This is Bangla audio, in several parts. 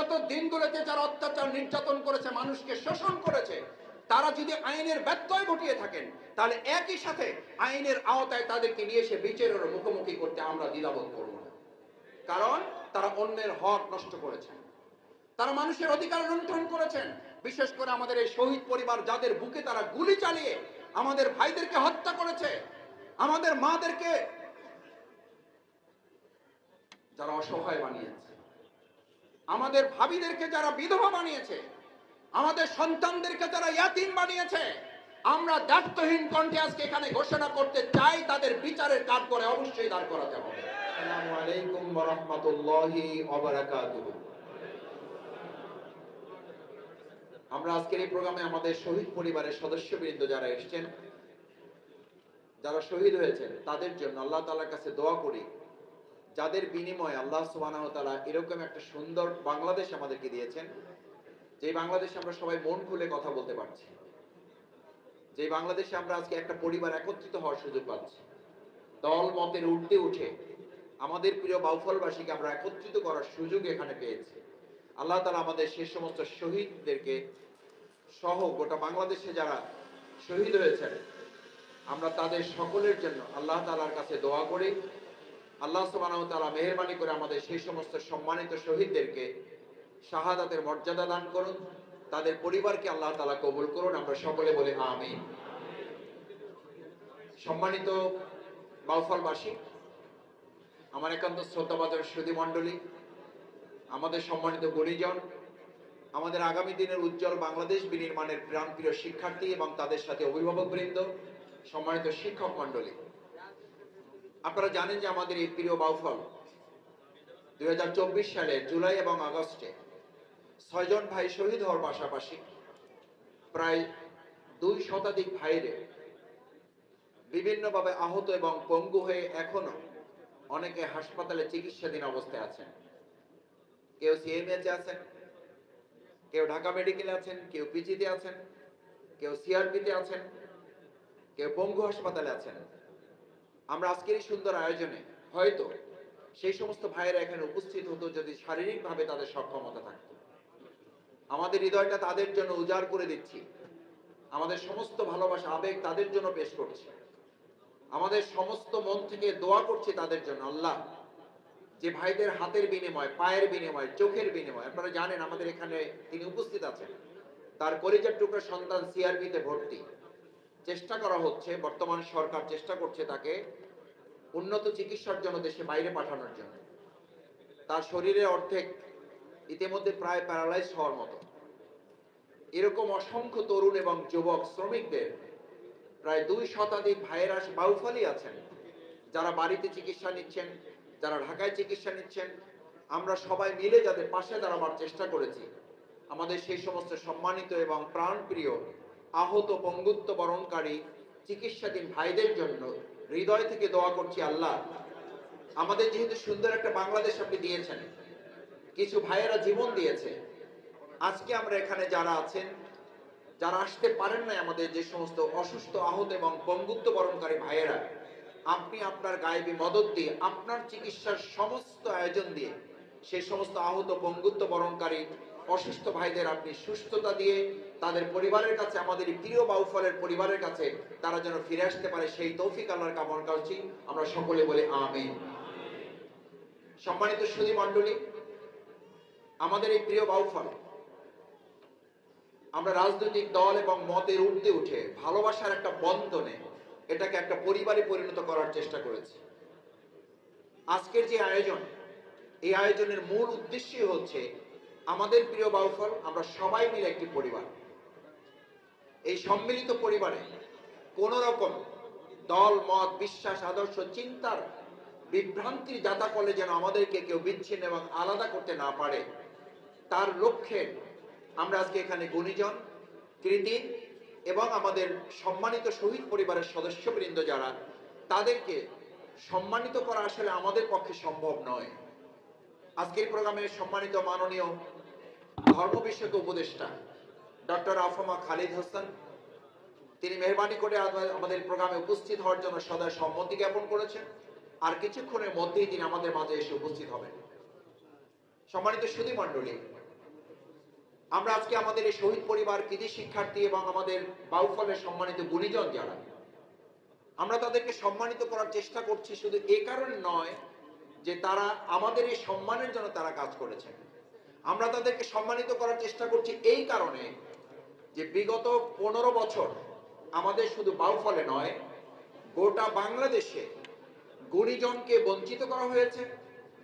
বিগত দিনগুলোতে যারা অত্যাচার নির্যাতন করেছে, মানুষকে শোষণ করেছে, তারা যদি আইনের ব্যত্যয় ঘটিয়ে থাকেন, তাহলে একই সাথে আইনের আওতায় তাদেরকে নিয়ে এসে বিচারের মুখোমুখি করতে আমরা দ্বিধাবোধ করব না। কারণ তারা অন্যের হক নষ্ট করেছেন, তারা মানুষের অধিকার লুণ্ঠন করেছেন। বিশেষ করে আমাদের এই শহীদ পরিবার, যাদের বুকে তারা গুলি চালিয়ে আমাদের ভাইদেরকে হত্যা করেছে, আমাদের মাদেরকে যারা অসহায় বানিয়েছে, আমাদের ভাবিদেরকে যারা বিধবা বানিয়েছে, আমাদের সন্তানদেরকে যারা ইয়াতীম বানিয়েছে, আমরা দায়িত্বহীন কণ্ঠে আজকে এখানে ঘোষণা করতে চাই, তাদের বিচারের কাজ করে অবশ্যই দাঁড় করাতে হবে। আসসালামু আলাইকুম ওয়া রাহমাতুল্লাহি ওয়া বারাকাতুহু। আমরা আজকের এই প্রোগ্রামে আমাদের শহীদ পরিবারের সদস্যবৃন্দ যারা এসেছেন, যারা শহীদ হয়েছেন, তাদের জন্য আল্লাহ তাআলার কাছে দোয়া করি, যাদের বিনিময়ে আল্লাহ সুবহানাহু ওয়া তাআলা এরকম একটা সুন্দর বাংলাদেশ আমাদেরকে দিয়েছেন, যে বাংলাদেশে আমরা সবাই মন খুলে কথা বলতে পারছি, যে বাংলাদেশে আমরা আজকে একটা পরিবার একত্রিত হওয়ার সুযোগ পাচ্ছি, দল মতের ঊর্ধ্বে উঠে আমাদের প্রিয় বাউফলবাসীকে আমরা একত্রিত করার সুযোগ এখানে পেয়েছি। আল্লাহ তাআলা আমাদের সেই সমস্ত শহীদদেরকে সহ গোটা বাংলাদেশে যারা শহীদ হয়েছেন, আমরা তাদের সকলের জন্য আল্লাহ তাআলার কাছে দোয়া করি, আল্লাহ সুবহানাহু ওয়া তাআলা মেহেরবানি করে আমাদের সেই সমস্ত সম্মানিত শহীদদেরকে শাহাদাতের মর্যাদা দান করুন, তাদের পরিবারকে আল্লাহ তাআলা কবুল করুন। আমরা সকলে বলি আমিন। সম্মানিত বাউফলবাসী, আমার একান্ত শ্রদ্ধাভাজন সুধী মণ্ডলী, আমাদের সম্মানিত গুণীজন, আমাদের আগামী দিনের উজ্জ্বল বাংলাদেশ বিনির্মাণের প্রাণপ্রিয় শিক্ষার্থী এবং তাদের সাথে অভিভাবকবৃন্দ, সম্মানিত শিক্ষক মণ্ডলী, আপনারা জানেন যে আমাদের এই প্রিয় বাউফল 2024 সালে জুলাই এবং আগস্টে 6 জন ভাই শহীদ হওয়ার পাশাপাশি প্রায় 2 শতাধিক ভাইরে বিভিন্নভাবে আহত এবং পঙ্গু হয়ে এখনো অনেকে হাসপাতালে চিকিৎসাধীন অবস্থায় আছেন। কেউ সিএমএইচে আছেন, কেউ ঢাকা মেডিকেলে আছেন, কেউ পিজিতে আছেন, কেউ সিআরপিতে আছেন, কেউ পঙ্গু হাসপাতালে আছেন। আমরা আজকের এই সুন্দর আয়োজনে হয়তো সেই সমস্ত ভাইয়েরা এখানে উপস্থিত হতো যদি শারীরিকভাবে তাদের সক্ষমতা থাকত। আমাদের হৃদয়টা তাদের জন্য উজাড় করে দিচ্ছি, আমাদের সমস্ত ভালোবাসা আবেগ তাদের জন্য পেশ করছি, আমাদের সমস্ত মন থেকে দোয়া করছি তাদের জন্য। আল্লাহ যে ভাইদের হাতের বিনিময়, পায়ের বিনিময়, চোখের বিনিময়, আপনারা জানেন আমাদের এখানে তিনি উপস্থিত আছেন, তার কলিজার টুকরা সন্তান সিআরপিতে ভর্তি, চেষ্টা করা হচ্ছে, বর্তমান সরকার চেষ্টা করছে তাকে উন্নত চিকিৎসার জন্য দেশে বাইরে পাঠানোর জন্য। তার শরীরের অর্ধেক ইতিমধ্যে প্রায় প্যারালাইজ হওয়ার মতো। এরকম অসংখ্য তরুণ এবং যুবক শ্রমিকদের প্রায় 2 শতাধিক ভাইয়েরা বাউফলই আছেন, যারা বাড়িতে চিকিৎসা নিচ্ছেন, যারা ঢাকায় চিকিৎসা নিচ্ছেন। আমরা সবাই মিলে যাদের পাশে দাঁড়াবার চেষ্টা করেছি, আমাদের সেই সমস্ত সম্মানিত এবং প্রাণপ্রিয় আহত পঙ্গুত্ব বরণকারী চিকিৎসাধীন ভাইদের জন্য হৃদয় থেকে দোয়া করছি। আল্লাহ, আমাদের যেহেতু সুন্দর একটা বাংলাদেশ আপনি দিয়েছেন, কিছু ভাইয়েরা জীবন দিয়েছে, আজকে আমরা এখানে যারা আছেন, যারা আসতে পারেন না, আমাদের যে সমস্ত অসুস্থ আহত এবং পঙ্গুত্ব বরণকারী ভাইয়েরা, আপনি আপনার গায়েবী মদত দিয়ে, আপনার চিকিৎসার সমস্ত আয়োজন দিয়ে সেই সমস্ত আহত পঙ্গুত্ব বরণকারী অসুস্থ ভাইদের আপনি সুস্থতা দিয়ে তাদের পরিবারের কাছে, আমাদের প্রিয় বাউফলের পরিবারের কাছে তারা যেন ফিরে আসতে পারে, সেই তৌফিক আল্লাহর কামনা করছি। আমরা সকলে বলি আমিন। সম্মানিত সুধী মণ্ডলী, আমাদের এই প্রিয় বাউফল, আমরা রাজনৈতিক দল এবং মতের ঊর্ধ্বে উঠে ভালোবাসার একটা বন্ধনে এটাকে একটা পরিবারে পরিণত করার চেষ্টা করেছি। আজকের যে আয়োজন, এই আয়োজনের মূল উদ্দেশ্যই হচ্ছে আমাদের প্রিয় বাউফল আমরা সবাই মিলে একটি পরিবার। এই সম্মিলিত পরিবারে কোন রকম দল মত বিশ্বাস আদর্শ চিন্তার বিভ্রান্তির জাতাকলে যেন আমাদেরকে কেউ বিচ্ছিন্ন এবং আলাদা করতে না পারে, তার লক্ষ্যে আমরা আজকে এখানে গুণীজন, কৃতি এবং আমাদের সম্মানিত শহীদ পরিবারের সদস্যবৃন্দ যারা, তাদেরকে সম্মানিত করা আসলে আমাদের পক্ষে সম্ভব নয়। আজকের প্রোগ্রামে সম্মানিত মাননীয় ধর্ম বিষয়ক উপদেষ্টা ডক্টর আফামা খালিদ হোসেন, তিনি মেহরবানি করে আমাদের প্রোগ্রামে উপস্থিত হওয়ার জন্য সদা সম্মতি জ্ঞাপন করেছেন, আর কিছুক্ষণের মধ্যেই তিনি আমাদের মাঝে এসে উপস্থিত হবেন। সম্মানিত সুধী মণ্ডলী, আমরা আজকে আমাদের এই শহীদ পরিবার, কৃতি শিক্ষার্থী এবং আমাদের বাউফলের সম্মানিত গুণীজন যারা, আমরা তাদেরকে সম্মানিত করার চেষ্টা করছি শুধু এই কারণে নয় যে তারা আমাদের এই সম্মানের জন্য তারা কাজ করেছেন। আমরা তাদেরকে সম্মানিত করার চেষ্টা করছি এই কারণে যে বিগত 15 বছর আমাদের শুধু বাউফলে নয়, গোটা বাংলাদেশে গুণীজনকে বঞ্চিত করা হয়েছে।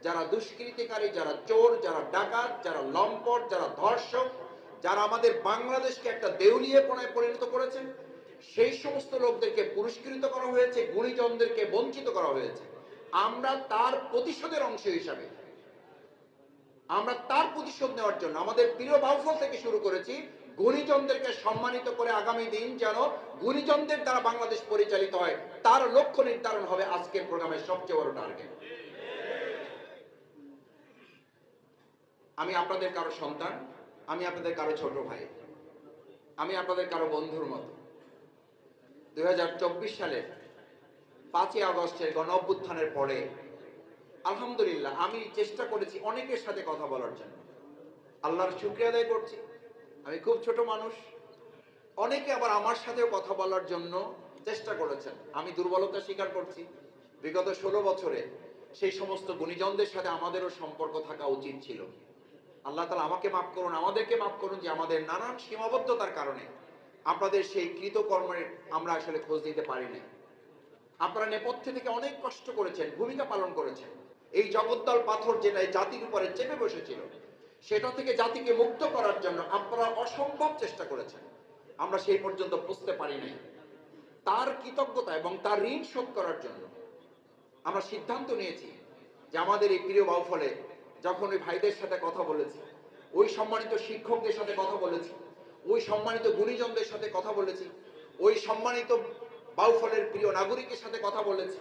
যারা দুষ্কৃতিকারী, যারা চোর, যারা ডাকাত, যারা লম্পট, যারা ধর্ষক, যারা আমাদের বাংলাদেশকে একটা দেউলিয়াপনায় পরিণত করেছেন, সেই সমস্ত লোকদেরকে পুরস্কৃত করা হয়েছে, গুণীজনদেরকে বঞ্চিত করা হয়েছে। আমরা তার প্রতিশোধের অংশ হিসাবে, আমরা তার প্রতিশোধ নেওয়ার জন্য আমাদের প্রিয় বাউফল থেকে শুরু করেছি গুণীজনদেরকে সম্মানিত করে আগামী দিন যেন গুণীজনদের দ্বারা বাংলাদেশ পরিচালিত হয়, তার লক্ষ্য নির্ধারণ হবে আজকের প্রোগ্রামের সবচেয়ে বড় টার্গেট। আমি আপনাদের কারো সন্তান, আমি আপনাদের কারো ছোট ভাই, আমি আপনাদের কারো বন্ধুর মতো। 2024 সালের 5ই আগস্টের গণ অভ্যুত্থানের পরে আলহামদুলিল্লাহ আমি চেষ্টা করেছি অনেকের সাথে কথা বলার জন্য। আল্লাহর শুকরিয়া আদায় করছি, আমি খুব ছোট মানুষ, অনেকে আবার আমার সাথেও কথা বলার জন্য চেষ্টা করেছেন। আমি দুর্বলতা স্বীকার করছি, বিগত 16 বছরে সেই সমস্ত গুণীজনদের সাথে আমাদেরও সম্পর্ক থাকা উচিত ছিল। আল্লাহ তাআলা আমাকে মাফ করুন, আমাদেরকে মাফ করুন যে আমাদের নানান সীমাবদ্ধতার কারণে আপনাদের সেই কৃতকর্মের আমরা আসলে খোঁজ দিতে পারি না। আপনারা নেপথ্যে থেকে অনেক কষ্ট করেছেন, ভূমিকা পালন করেছেন। এই জগদ্দল পাথর যেটা জাতির উপরে চেপে বসেছিল, সেটা থেকে জাতিকে মুক্ত করার জন্য আপনারা অসম্ভব চেষ্টা করেছেন। আমরা সেই পর্যন্ত বুঝতে পারি নাই। তার কৃতজ্ঞতা এবং তার ঋণ শোধ করার জন্য আমরা সিদ্ধান্ত নিয়েছি যে আমাদের এই প্রিয় বাউফলে যখন ওই ভাইদের সাথে কথা বলেছি, ওই সম্মানিত শিক্ষকদের সাথে কথা বলেছি, ওই সম্মানিত গুণীজনদের সাথে কথা বলেছি, ওই সম্মানিত বাউফলের প্রিয় নাগরিকের সাথে কথা বলেছি,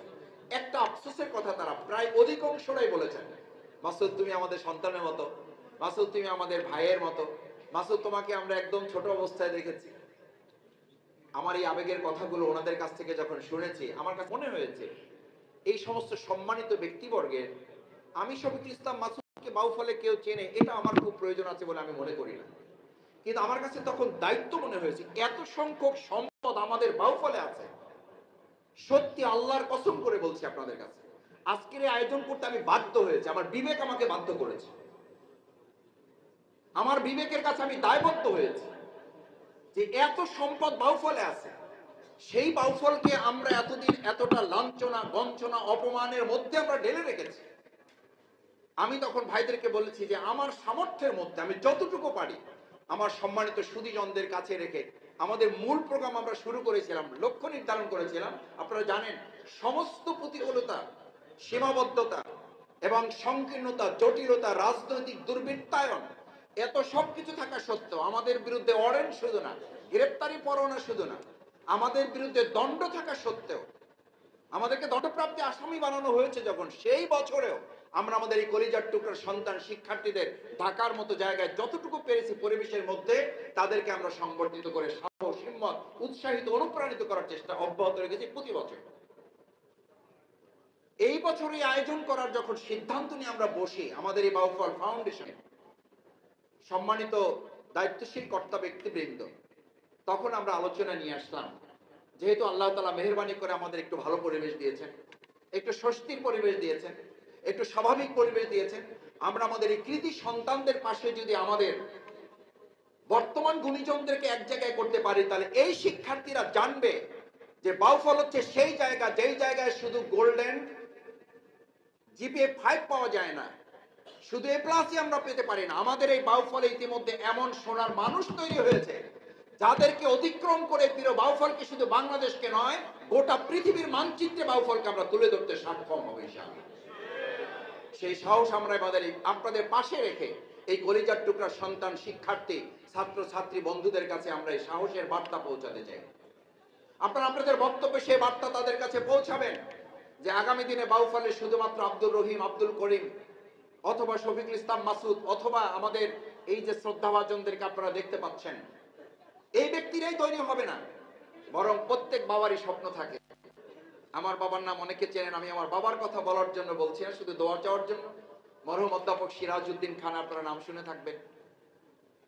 একটা আফসোসের কথা তারা প্রায় অধিকাংশরাই বলেছেন, মাসুদ তুমি আমাদের সন্তানের মতো, মাসুদ তুমি আমাদের ভাইয়ের মতো, মাসুদ তোমাকে আমরা একদম ছোট অবস্থায় দেখেছি। আমার এই আবেগের কথাগুলো ওনাদের কাছ থেকে যখন শুনেছি, আমার কাছে মনে হয়েছে এই সমস্ত সম্মানিত ব্যক্তিবর্গের, আমি শফিকুল ইসলাম মাসুদকে বাউফলে কেউ চেনে এটা আমার খুব প্রয়োজন আছে বলে আমি মনে করি না, কিন্তু আমার কাছে তখন দায়িত্ব মনে হয়েছে, এত সংখ্যক সম্পদ আমাদের বাউফলে আছে। সত্যি আল্লাহর কসম করে বলছি আপনাদের কাছে, আজকের এই আয়োজন করতে আমি বাধ্য হয়েছি, আমার বিবেক আমাকে বাধ্য করেছে, আমার বিবেকের কাছে আমি দায়বদ্ধ হয়েছি যে এত সম্পদ বাউফলে আছে, সেই বাউফলকে আমরা এতদিন এতটা লাঞ্ছনা, গঞ্ছনা, অপমানের মধ্যে আমরা ঢেলে রেখেছি। আমি তখন ভাইদেরকে বলেছি যে আমার সামর্থ্যের মধ্যে আমি যতটুকু পারি আমার সম্মানিত সুধীজনদের কাছে রেখে আমাদের মূল প্রোগ্রাম আমরা শুরু করেছিলাম, লক্ষ্য নির্ধারণ করেছিলাম। আপনারা জানেন সমস্ত প্রতিকূলতা, সীমাবদ্ধতা এবং সংকীর্ণতা, জটিলতা, রাজনৈতিক দুর্বৃত্তায়ন, এত সবকিছু থাকা সত্ত্বেও আমাদের বিরুদ্ধে ওয়ারেন্ট শুধু না, গ্রেপ্তারি পরোয়ানা শুধু না, আমাদের বিরুদ্ধে দণ্ড থাকা সত্ত্বেও, আমাদেরকে দণ্ডপ্রাপ্তি আসামি বানানো হয়েছে যখন, সেই বছরেও আমরা আমাদের এই কলিজার টুকরার সন্তান শিক্ষার্থীদের ঢাকার মতো জায়গায় যতটুকু পেরেছি পরিবেশের মধ্যে তাদেরকে আমরা সংবর্ধিত করে সাহস, হিম্মত, উৎসাহিত, অনুপ্রাণিত করার চেষ্টা অব্যাহত রেখেছি প্রতি বছর। এই বছর এই আয়োজন করার যখন সিদ্ধান্ত নিয়ে আমরা বসি আমাদের এই বাউফল ফাউন্ডেশনে সম্মানিত দায়িত্বশীল কর্তা ব্যক্তিবৃন্দ, তখন আমরা আলোচনা নিয়ে আসলাম, যেহেতু আল্লাহ তাআলা মেহেরবানি করে আমাদের একটু ভালো পরিবেশ দিয়েছেন, একটু স্বস্তির পরিবেশ দিয়েছেন, একটু স্বাভাবিক পরিবেশ দিয়েছেন, আমরা আমাদের এই কৃতি সন্তানদের পাশে যদি আমাদের বর্তমান গুণীজনদেরকে এক জায়গায় করতে পারি, তাহলে এই শিক্ষার্থীরা জানবে যে বাউফল হচ্ছে সেই জায়গা, যেই জায়গায় শুধু গোল্ডেন জিপিএ 5 পাওয়া যায় না, শুধু A+ আমরা পেতে পারি না। আমাদের এই বাউফলে ইতিমধ্যে এমন সোনার মানুষ তৈরি হয়েছে যাদেরকে অতিক্রম করে প্রিয় বাউফলকে শুধু বাংলাদেশকে নয় গোটা পৃথিবীর মানচিত্রে বাউফলকে আমরা তুলে ধরতে সক্ষম হব ইনশাআল্লাহ। সেই সাহস আমরা আমাদের আপনাদের পাশে রেখে এই কলিজার টুকরা সন্তান শিক্ষার্থী ছাত্র ছাত্রী বন্ধুদের কাছে আমরা এই সাহসের বার্তা পৌঁছাতে চাই। আপনারা আপনাদের বক্তব্যে সেই বার্তা তাদের কাছে পৌঁছাবেন যে আগামী দিনে বাউফলে শুধুমাত্র আব্দুর রহিম, আব্দুল করিম অথবা শফিকুল ইসলাম মাসুদ অথবা আমাদের এই যে শ্রদ্ধাভাজনদেরকে আপনারা দেখতে পাচ্ছেন, এই ব্যক্তিরাই তৈরি হবে না, বরং প্রত্যেক বাবারই স্বপ্ন থাকে। আমার বাবার নাম অনেকে চেনেন, আমি আমার বাবার কথা বলার জন্য বলছি না, শুধু দোয়া চাওয়ার জন্য। মরহুম অধ্যাপক সিরাজউদ্দিন খান, আপনারা নাম শুনে থাকবেন।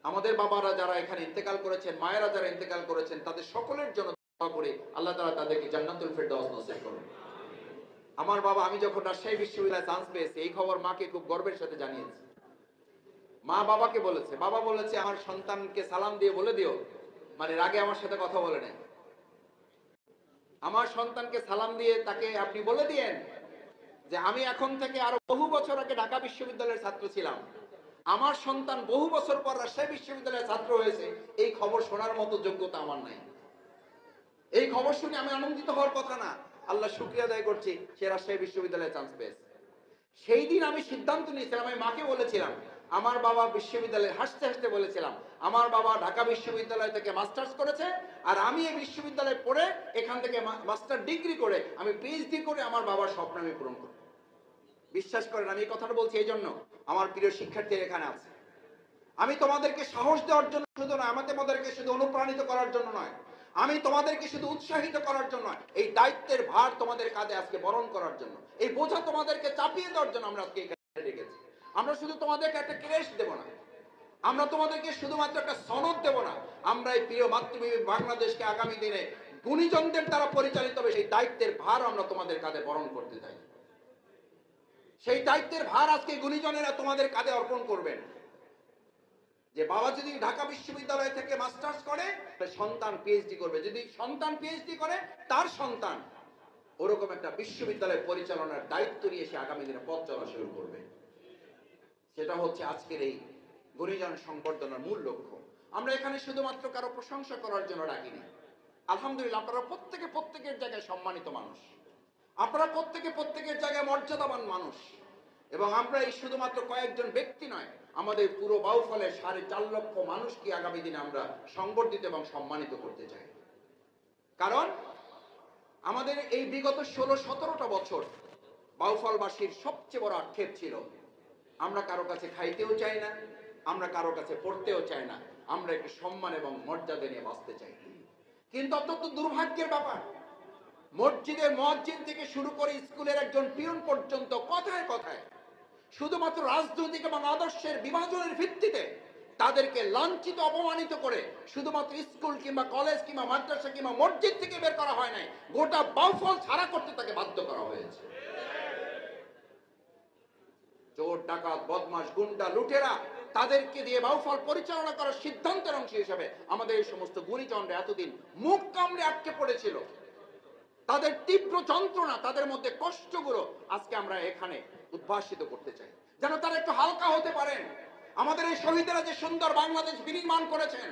আমাদের বাবারা যারা এখানে ইন্তেকাল করেছেন, মায়েরা যারা ইন্তেকাল করেছেন, তাদের সকলের জন্য দোয়া করে আল্লাহ তাআলা তাদেরকে জান্নাতুল ফেরদাউস নসিব করুন। আমার বাবা, আমি যখন রাজশাহী বিশ্ববিদ্যালয়ে চান্স পেয়েছি, এই খবর মাকে খুব গর্বের সাথে জানিয়েছি। মা বাবাকে বলেছে, বাবা বলেছে আমার সন্তানকে সালাম দিয়ে বলে দিও, মানে রাগে আমার সাথে কথা বলে নাই, আমার সন্তানকে সালাম দিয়ে তাকে আপনি বলে দিয়েন যে আমি এখন থেকে আরো বহু বছর আগে ঢাকা বিশ্ববিদ্যালয়ের ছাত্র ছিলাম, আমার সন্তান বহু বছর পর রাজশাহী বিশ্ববিদ্যালয়ের ছাত্র হয়েছে, এই খবর শোনার মতো যোগ্যতা আমার নাই। এই খবর শুনে আমি আনন্দিত হওয়ার কথা না, আল্লাহ শুকরিয়া আদায় করছি সে রাজশাহী বিশ্ববিদ্যালয়ে চান্স পেয়েছে। সেই দিন আমি সিদ্ধান্ত নিয়েছিলাম, আমি মাকে বলেছিলাম, আমার বাবা বিশ্ববিদ্যালয়ে হাসতে হাসতে বলেছিলাম, আমার বাবা ঢাকা বিশ্ববিদ্যালয় থেকে মাস্টার্স করেছে, আর আমি এই বিশ্ববিদ্যালয়ে পড়ে এখান থেকে মাস্টার ডিগ্রি করে আমি পিএইচডি করে আমার বাবার স্বপ্ন আমি পূরণ করব। বিশ্বাস করেন, আমি এই কথাটা বলছি এই জন্য, আমার প্রিয় শিক্ষার্থীরা এখানে আছে, আমি তোমাদেরকে সাহস দেওয়ার জন্য শুধু নয়, তোমাদেরকে শুধু অনুপ্রাণিত করার জন্য নয়, আমি তোমাদেরকে শুধু উৎসাহিত করার জন্য, এই দায়িত্বের ভার তোমাদের কাঁধে আজকে বরণ করার জন্য, এই বোঝা তোমাদেরকে চাপিয়ে দেওয়ার জন্য আমরা আজকে এখানে রেখেছি। আমরা শুধু তোমাদেরকে একটা ক্রেশ দেব না, আমরা তোমাদেরকে শুধুমাত্র একটা সনদ দেব না, আমরা এই প্রিয় মাতৃভূমি বাংলাদেশকে আগামী দিনে গুণীজনদের দ্বারা পরিচালিত হবে, সেই দায়িত্বের ভার আমরা তোমাদের কাঁধে বরণ করতে চাই। সেই দায়িত্বের ভার আজকে গুণীজনেরা তোমাদের কাঁধে অর্পণ করবেন, যে বাবা যদি ঢাকা বিশ্ববিদ্যালয় থেকে মাস্টার্স করে, সন্তান পিএইচডি করবে, যদি সন্তান পিএইচডি করে, তার সন্তান ওরকম একটা বিশ্ববিদ্যালয় পরিচালনার দায়িত্ব নিয়ে সে আগামী দিনে পথ চলা শুরু করবে। সেটা হচ্ছে আজকের এই গুণীজন সংবর্ধনার মূল লক্ষ্য। আমরা এখানে শুধুমাত্র কারো প্রশংসা করার জন্য ডাকিনি। আলহামদুলিল্লাহ, আপনারা প্রত্যেকে প্রত্যেকের জায়গায় সম্মানিত মানুষ, আপনারা প্রত্যেকে প্রত্যেকের জায়গায় মর্যাদাবান মানুষ, এবং আমরা এই শুধুমাত্র কয়েকজন ব্যক্তি নয়, আমাদের পুরো বাউফলের 4.5 লক্ষ মানুষকে আগামী দিনে আমরা সংবর্ধিত এবং সম্মানিত করতে চাই। কারণ আমাদের এই বিগত 16-17টা বছর বাউফলবাসীর সবচেয়ে বড় আক্ষেপ ছিল, আমরা কারো কাছে খাইতেও চাই না, আমরা কারো কাছে পড়তেও চাই না, আমরা একটু সম্মান এবং মর্যাদা নিয়ে বাঁচতে চাই। কিন্তু অত্যন্ত দুর্ভাগ্যের ব্যাপার, মসজিদের মুয়াজ্জিন থেকে শুরু করে স্কুলের একজন পিয়ন পর্যন্ত কথায় কথায় শুধুমাত্র রাজনৈতিক এবং আদর্শের বিভাজনের ভিত্তিতে তাদেরকে লাঞ্ছিত অপমানিত করে শুধুমাত্র স্কুল কিংবা কলেজ কিংবা মাদ্রাসা কিংবা মসজিদ থেকে বের করা হয় নাই, গোটা বাউফল ছাড়া করতে তাকে বাধ্য করা হয়েছে। চোর, ডাকাত, বদমাশ, গুন্ডা, লুটেরা, তাদেরকে দিয়ে বাউফল পরিচালনা করার সিদ্ধান্তের অংশ হিসেবে আমাদের এই সমস্ত গুণীজনরা এতদিন মুখ কামড়ে আটকে পড়েছিল, তাদের তীব্র যন্ত্রণা, তাদের মধ্যে কষ্টগুলো আজকে আমরা এখানে উদ্ভাসিত করতে চাই, যেন তারা একটু হালকা হতে পারেন। আমাদের এই শহীদেরা যে সুন্দর বাংলাদেশ বিনির্মাণ করেছেন,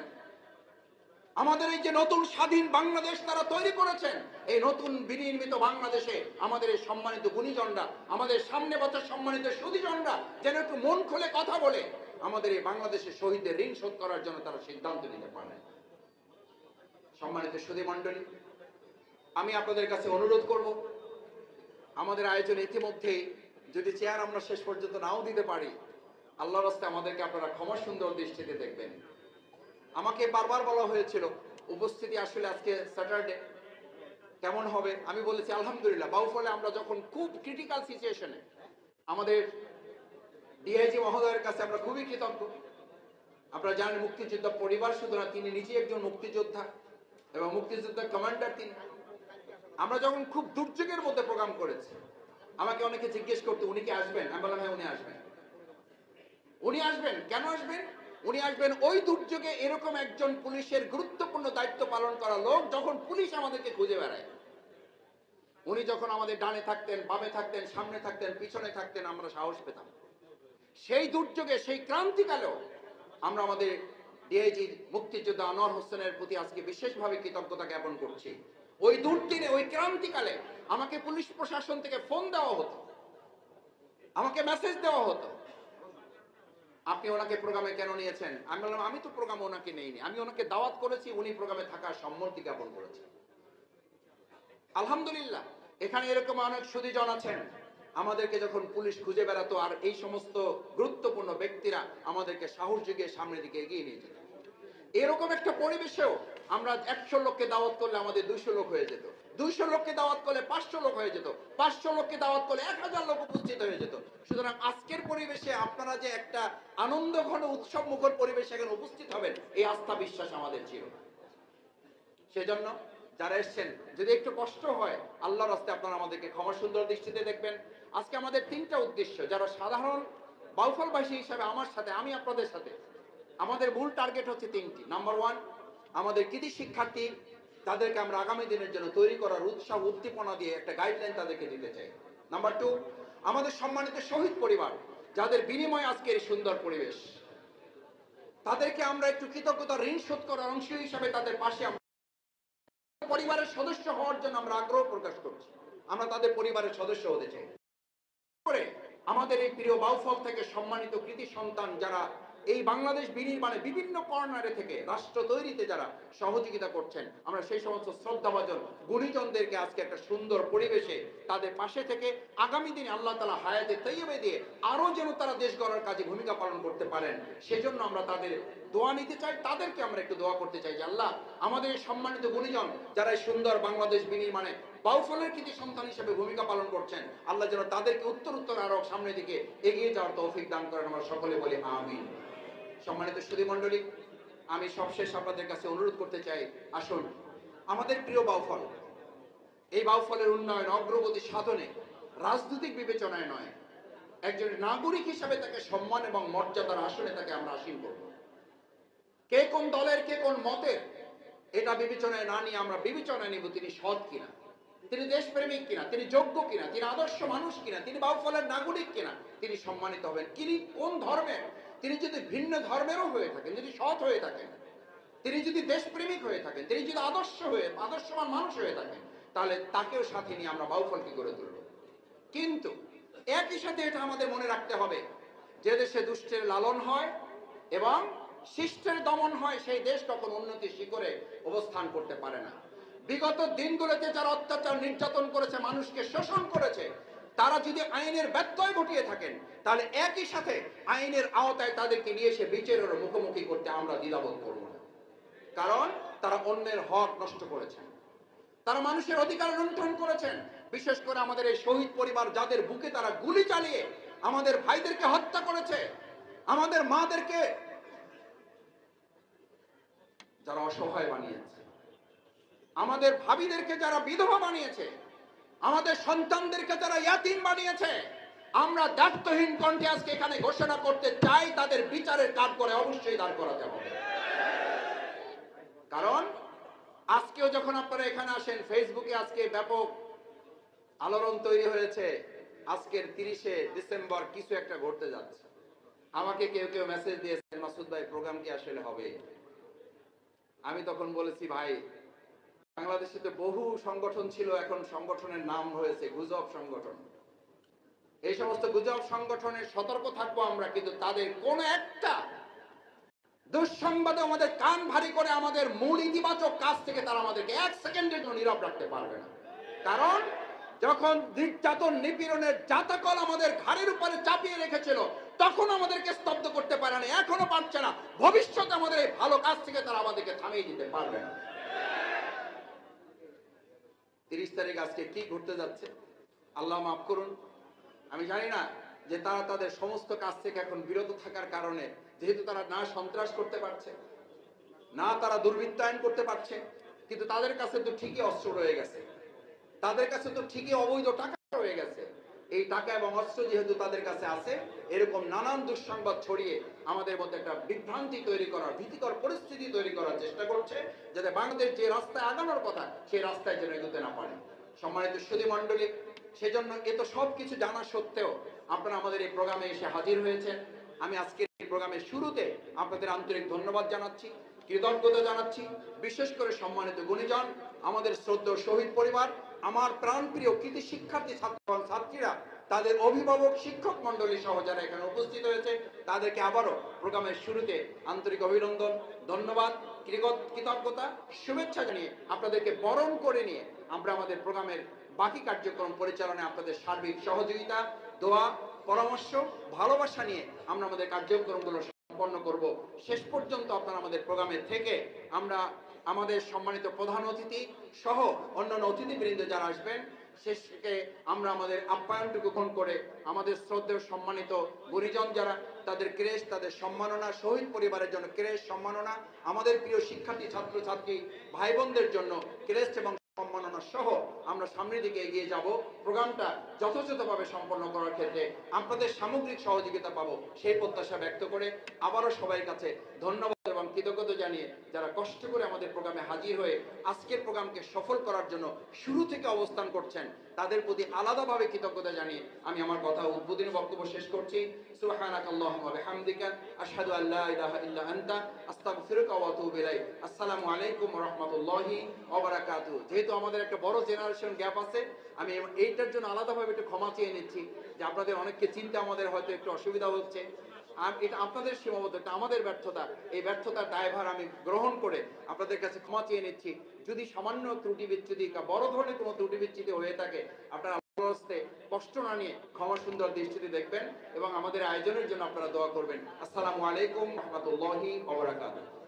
আমাদের এই যে নতুন স্বাধীন বাংলাদেশ তারা তৈরি করেছেন, এই নতুন বিনির্মিত বাংলাদেশে আমাদের এই সম্মানিত গুণীজনরা, আমাদের সামনে বছর সম্মানিত সুধীজনরা যেন একটু মন খুলে কথা বলে আমাদের এই বাংলাদেশের শহীদদের ঋণ শোধ করার জন্য তারা সিদ্ধান্ত নিতে পারেন। সম্মানিত সুধী মণ্ডলী, আমি আপনাদের কাছে অনুরোধ করব, আমাদের আয়োজনে ইতিমধ্যেই যদি চেয়ার আমরা শেষ পর্যন্ত নাও দিতে পারি, আল্লাহর রাস্তায় আমাদেরকে আপনারা ক্ষমা সুন্দর দৃষ্টিতে দেখবেন। আমাকে বারবার বলা হয়েছিল উপস্থিতি আসলে আজকে স্যাটারডে কেমন হবে, আমি বলেছি আলহামদুলিল্লাহ, বাউফলে আমরা যখন খুব ক্রিটিক্যাল সিচুয়েশনে, আমাদের ডিআইজি মহোদয়ের কাছে আমরা খুবই কৃতজ্ঞ। আপনারা জানেন মুক্তিযোদ্ধা পরিবার শুধু না, তিনি নিজে একজন মুক্তিযোদ্ধা এবং মুক্তিযোদ্ধার কমান্ডার তিনি। আমরা যখন খুব দুর্যোগের মধ্যে প্রোগ্রাম করেছি, আমাকে অনেকে জিজ্ঞেস করতে উনি কি আসবেন, আমি বললাম হ্যাঁ উনি আসবেন। উনি আসবেন কেন আসবেন? উনি আসবেন ওই দুর্যোগে এরকম একজন পুলিশের গুরুত্বপূর্ণ দায়িত্ব পালন করা লোক যখন পুলিশ আমাদেরকে খুঁজে বেড়ায়, উনি যখন আমাদের ডানে থাকতেন, বামে থাকতেন, সামনে থাকতেন, পিছনে থাকতেন, আমরা সাহস পেতাম। সেই দুর্যোগে, সেই ক্রান্তিকালেও আমরা আমাদের ডিআইজি মুক্তিযোদ্ধা আনোয়ার হোসেনের প্রতি আজকে বিশেষভাবে কৃতজ্ঞতা জ্ঞাপন করছি। ওই দুর্দিনে, ওই ক্রান্তিকালে আমাকে পুলিশ প্রশাসন থেকে ফোন দেওয়া হতো, আমাকে মেসেজ দেওয়া হতো, আপনি ওনাকে প্রোগ্রামে কেন নিয়েছেন? আমি বললাম আমি তো প্রোগ্রামে ওনাকে নেইনি, আমি ওনাকে দাওয়াত করেছি, উনি প্রোগ্রামে থাকার সম্মতি জ্ঞাপন করেছেন। আলহামদুলিল্লাহ, এখানে এরকম অনেক সুধীজন আছেন, আমাদেরকে যখন পুলিশ খুঁজে বেড়াতো আর এই সমস্ত গুরুত্বপূর্ণ ব্যক্তিরা আমাদেরকে সাহস জুগিয়ে সামনের দিকে এগিয়ে নিয়ে যেত। এরকম একটা পরিবেশেও আমরা 100 লোককে দাওয়াত করলে আমাদের 200 লোক হয়ে যেত, 200 লোককে দাওয়াত করলে 500 লোক হয়ে যেত, 500 লোককে দাওয়াত করলে 1000 লোক উপস্থিত হয়ে যেত। সুতরাং আজকের পরিবেশে আপনারা যে একটা আনন্দ ঘন উৎসব মুখর পরিবেশে এখানে উপস্থিত হবেন, এই আস্থা বিশ্বাস আমাদের ছিল। সেজন্য যারা এসছেন, যদি একটু কষ্ট হয় আল্লাহর রাস্তায় আপনারা আমাদেরকে ক্ষমা সুন্দর দৃষ্টিতে দেখবেন। আজকে আমাদের 3টা উদ্দেশ্য, যারা সাধারণ বাউফলবাসী হিসাবে আমার সাথে, আমি আপনাদের সাথে, আমাদের মূল টার্গেট হচ্ছে 3টি। নাম্বার 1, আমাদের কৃতি শিক্ষার্থী তাদেরকে আমরা আগামী দিনের জন্য তৈরি করার উৎসাহ উদ্দীপনা দিয়ে একটা গাইডলাইন তাদেরকে দিতে চাই। নাম্বার 2, আমাদের সম্মানিত শহীদ পরিবার যাদের বিনিময়ে আজকের এই সুন্দর পরিবেশ, তাদেরকে আমরা একটু কৃতজ্ঞতার ঋণ শোধ করার অংশ হিসাবে তাদের পাশে পরিবারের সদস্য হওয়ার জন্য আমরা আগ্রহ প্রকাশ করছি। আমরা তাদের পরিবারের সদস্য হতে চাই। করে আমাদের এই প্রিয় বাউফল থেকে সম্মানিত কৃতি সন্তান যারা এই বাংলাদেশ বিনির্মাণে বিভিন্ন কর্নারে থেকে রাষ্ট্র তৈরিতে যারা সহযোগিতা করছেন, আমরা সেই সমস্ত শ্রদ্ধাভাজন গুণীজনদেরকে আজকে একটা সুন্দর পরিবেশে তাদের পাশে থেকে আগামী দিনে আল্লাহ তাআলা হায়াতে তৈয়বে দিয়ে আরো যেন তারা দেশ গড়ার কাজে ভূমিকা পালন করতে পারেন, সেজন্য আমরা তাদের দোয়া নিতে চাই। তাদেরকে আমরা একটু দোয়া করতে চাই যে আল্লাহ আমাদের সম্মানিত গুণীজন যারা এই সুন্দর বাংলাদেশ বিনির্মাণে বাউফলের কৃতি সন্তান হিসেবে ভূমিকা পালন করছেন, আল্লাহ যেন তাদেরকে উত্তর আরো সামনের দিকে এগিয়ে যাওয়ার তৌফিক দান করেন, আমরা সকলে বলি আমিন। সম্মানিত সুধী মণ্ডলী, আমি সবশেষ আপনাদের কাছে অনুরোধ করতে চাই, আসুন আমাদের প্রিয় বাউফল, এই বাউফলের উন্নয়ন অগ্রগতি সাধনে রাজনৈতিক বিবেচনায় নয়, একজন নাগরিক হিসাবে তাকে সম্মান এবং মর্যাদার আসনে তাকে আমরা আসীন করব। কে কোন দলের, কে কোন মতের, এটা বিবেচনায় না নিয়ে আমরা বিবেচনায় নিব তিনি সৎ কিনা, তিনি দেশপ্রেমিক কিনা, তিনি যোগ্য কিনা, তিনি আদর্শ মানুষ কিনা, তিনি বাউফলের নাগরিক কিনা, তিনি সম্মানিত হবেন। তিনি কোন ধর্মের, তিনি যদি ভিন্ন ধর্মেরও হয়ে থাকেন, যদি সৎ হয়ে থাকেন, তিনি যদি দেশপ্রেমিক হয়ে থাকেন, তিনি যদি আদর্শবান মানুষ হয়ে থাকেন, তাহলে তাকেও সাথে নিয়ে আমরা বাউফলকে গড়ে তুলব। কিন্তু একই সাথে এটা আমাদের মনে রাখতে হবে, যে দেশে দুষ্টের লালন হয় এবং শিষ্টের দমন হয়, সেই দেশ কখনো উন্নতির শিখরে অবস্থান করতে পারে না। বিগত দিনগুলোতে যারা অত্যাচার নির্যাতন করেছে, মানুষকে শোষণ করেছে, তারা যদি আইনের ব্যত্যয় ঘটিয়ে থাকেন, তাহলে একই সাথে আইনের আওতায় তাদেরকে নিয়ে এসে বিচারের মুখোমুখি করতে আমরা দ্বিধাবোধ করব না। কারণ তারা অন্যের হক নষ্ট করেছেন, তারা মানুষের অধিকার লুণ্ঠন করেছেন। বিশেষ করে আমাদের এই শহীদ পরিবার যাদের বুকে তারা গুলি চালিয়ে আমাদের ভাইদেরকে হত্যা করেছে, আমাদের মাদেরকে যারা অসহায় বানিয়েছে, আমাদের ভাবিদেরকে যারা বিধবা বানিয়েছে, আমাদের সন্তানদেরকে যারা ইয়াতীম বানিয়েছে, আমরা দায়িত্বহীন কণ্ঠে আজকে এখানে ঘোষণা করতে চাই, তাদের বিচারের কাজ করে অবশ্যই দাঁড় করাতে হবে। কারণ আজকেও যখন আপনারা এখানে আসেন, ফেসবুকে আজকে ব্যাপক আলোড়ন তৈরি হয়েছে, আজকের 30শে ডিসেম্বর কিছু একটা ঘটতে যাচ্ছে। আমাকে কেউ মেসেজ দিয়েছেন, মাসুদ ভাই প্রোগ্রাম কি আসলে হবে? আমি তখন বলেছি, ভাই বাংলাদেশে তো বহু সংগঠন ছিল, এখন সংগঠনের নাম হয়েছে গুজব সংগঠন। এই সমস্ত গুজব সংগঠনের সতর্ক থাকবো আমরা, কিন্তু তাদের কোন একটা দুঃসংবাদে আমাদের কান ভারী করে আমাদের মূল ইতিবাচক কাজ থেকে তারা আমাদেরকে 1 সেকেন্ডের জন্য নীরব রাখতে পারবে না। কারণ যখন নির্যাতন নিপীড়নের জাতাকল আমাদের ঘাড়ের উপরে চাপিয়ে রেখেছিল, তখন আমাদেরকে স্তব্ধ করতে পারে না, এখনো পারছে না, ভবিষ্যতে আমাদের এই ভালো কাজ থেকে তারা আমাদেরকে থামিয়ে দিতে পারবে না। 30 তারিখ আজকে কি ঘটতে যাচ্ছে আল্লাহ মাফ করুন। আমি জানি না যে তারা তাদের সমস্ত কাজ থেকে এখন বিরত থাকার কারণে, যেহেতু তারা না সন্ত্রাস করতে পারছে না, তারা দুর্বৃত্তায়ন করতে পারছে, কিন্তু তাদের কাছে তো ঠিকই অস্ত্র রয়ে গেছে, তাদের কাছে তো ঠিকই অবৈধ টাকা রয়ে গেছে। এই টাকা এবং অস্ত্র যেহেতু তাদের কাছে আছে, এরকম নানান দুঃসংবাদ ছড়িয়ে আমাদের মধ্যে একটা বিভ্রান্তি তৈরি করার, ভীতিকর পরিস্থিতি তৈরি করার চেষ্টা করছে, যাতে বাংলাদেশ যে রাস্তায় আগানোর কথা সেই রাস্তায় যেন এগোতে না পারে। সম্মানিত সুধী মণ্ডলী, সেজন্য এত সবকিছু জানা সত্ত্বেও আপনারা আমাদের এই প্রোগ্রামে এসে হাজির হয়েছেন। আমি আজকের এই প্রোগ্রামের শুরুতে আপনাদের আন্তরিক ধন্যবাদ জানাচ্ছি, কৃতজ্ঞতা জানাচ্ছি। বিশেষ করে সম্মানিত গুণীজন, আমাদের শ্রদ্ধেয় শহীদ পরিবার, আমার প্রাণপ্রিয় কৃতি শিক্ষার্থী ছাত্র এবং ছাত্রীরা, তাদের অভিভাবক, শিক্ষক মন্ডলী সহ যারা এখানে উপস্থিত হয়েছে, তাদেরকে আবারও প্রোগ্রামের শুরুতে আন্তরিক অভিনন্দন, ধন্যবাদ, কৃতজ্ঞতা, শুভেচ্ছা জানিয়ে আপনাদেরকে বরণ করে নিয়ে আমরা আমাদের প্রোগ্রামের বাকি কার্যক্রম পরিচালনায় আপনাদের সার্বিক সহযোগিতা, দোয়া, পরামর্শ, ভালোবাসা নিয়ে আমরা আমাদের কার্যক্রমগুলো সম্পন্ন করব। শেষ পর্যন্ত আপনারা আমাদের প্রোগ্রামে থেকে আমরা আমাদের সম্মানিত প্রধান অতিথি সহ অন্যান্য অতিথিবৃন্দ যারা আসবেন শেষকে আমরা আমাদের আপ্যায়নটুকু গ্রহণ করে আমাদের শ্রদ্ধেয় সম্মানিত গুণীজন যারা তাদের ক্রেশ, তাদের সম্মাননা, শহীদ পরিবারের জন্য ক্রেশ, সম্মাননা, আমাদের প্রিয় শিক্ষার্থী ছাত্রছাত্রী ভাই বোনদের জন্য ক্রেশ এবং সম্মাননা সহ আমরা সামনের দিকে এগিয়ে যাব। প্রোগ্রামটা যথাযথভাবে সম্পন্ন করার ক্ষেত্রে আপনাদের সামগ্রিক সহযোগিতা পাবো সেই প্রত্যাশা ব্যক্ত করে আবারও সবাই কাছে ধন্যবাদ এবং কৃতজ্ঞতা জানিয়ে যারা কষ্ট করে আমাদের প্রোগ্রামে হাজির হয়ে আজকের প্রোগ্রামকে সফল করার জন্য শুরু থেকে অবস্থান করছেন তাদের প্রতি আলাদাভাবে কৃতজ্ঞতা জানিয়ে আমি আমার কথা উদ্বোধনী বক্তব্য শেষ করছি। সুবহানাকাল্লাহুম্মা ওয়া বিহামদিকা আশহাদু আল্লা ইলাহা ইল্লা আনতা আস্তাগফিরুকা ওয়া আতুবু ইলাইক। আসসালামু আলাইকুম ওয়া রাহমাতুল্লাহি ওয়া বারাকাতুহু। যেহেতু আমাদের একটা বড় জেনারেশন গ্যাপ আছে, আমি এইটার জন্য আলাদাভাবে একটু ক্ষমা চেয়ে নিচ্ছি যে আপনাদের অনেককে চিনতে আমাদের হয়তো একটু অসুবিধা হচ্ছে। এটা আপনাদের সীমাবদ্ধতা, আমাদের ব্যর্থতা। এই ব্যর্থতার দায়ভার আমি গ্রহণ করে আপনাদের কাছে ক্ষমা চেয়ে নিচ্ছি। যদি সামান্য ত্রুটি বিচ্যুতি বা বড় ধরনের কোনো ত্রুটি বিচ্যুতি হয়ে থাকে আপনারা কষ্ট না নিয়ে ক্ষমা সুন্দর দৃষ্টিতে দেখবেন এবং আমাদের আয়োজনের জন্য আপনারা দোয়া করবেন। আসসালামু আলাইকুম ওয়া রাহমাতুল্লাহি ওয়া বারাকাতুহু।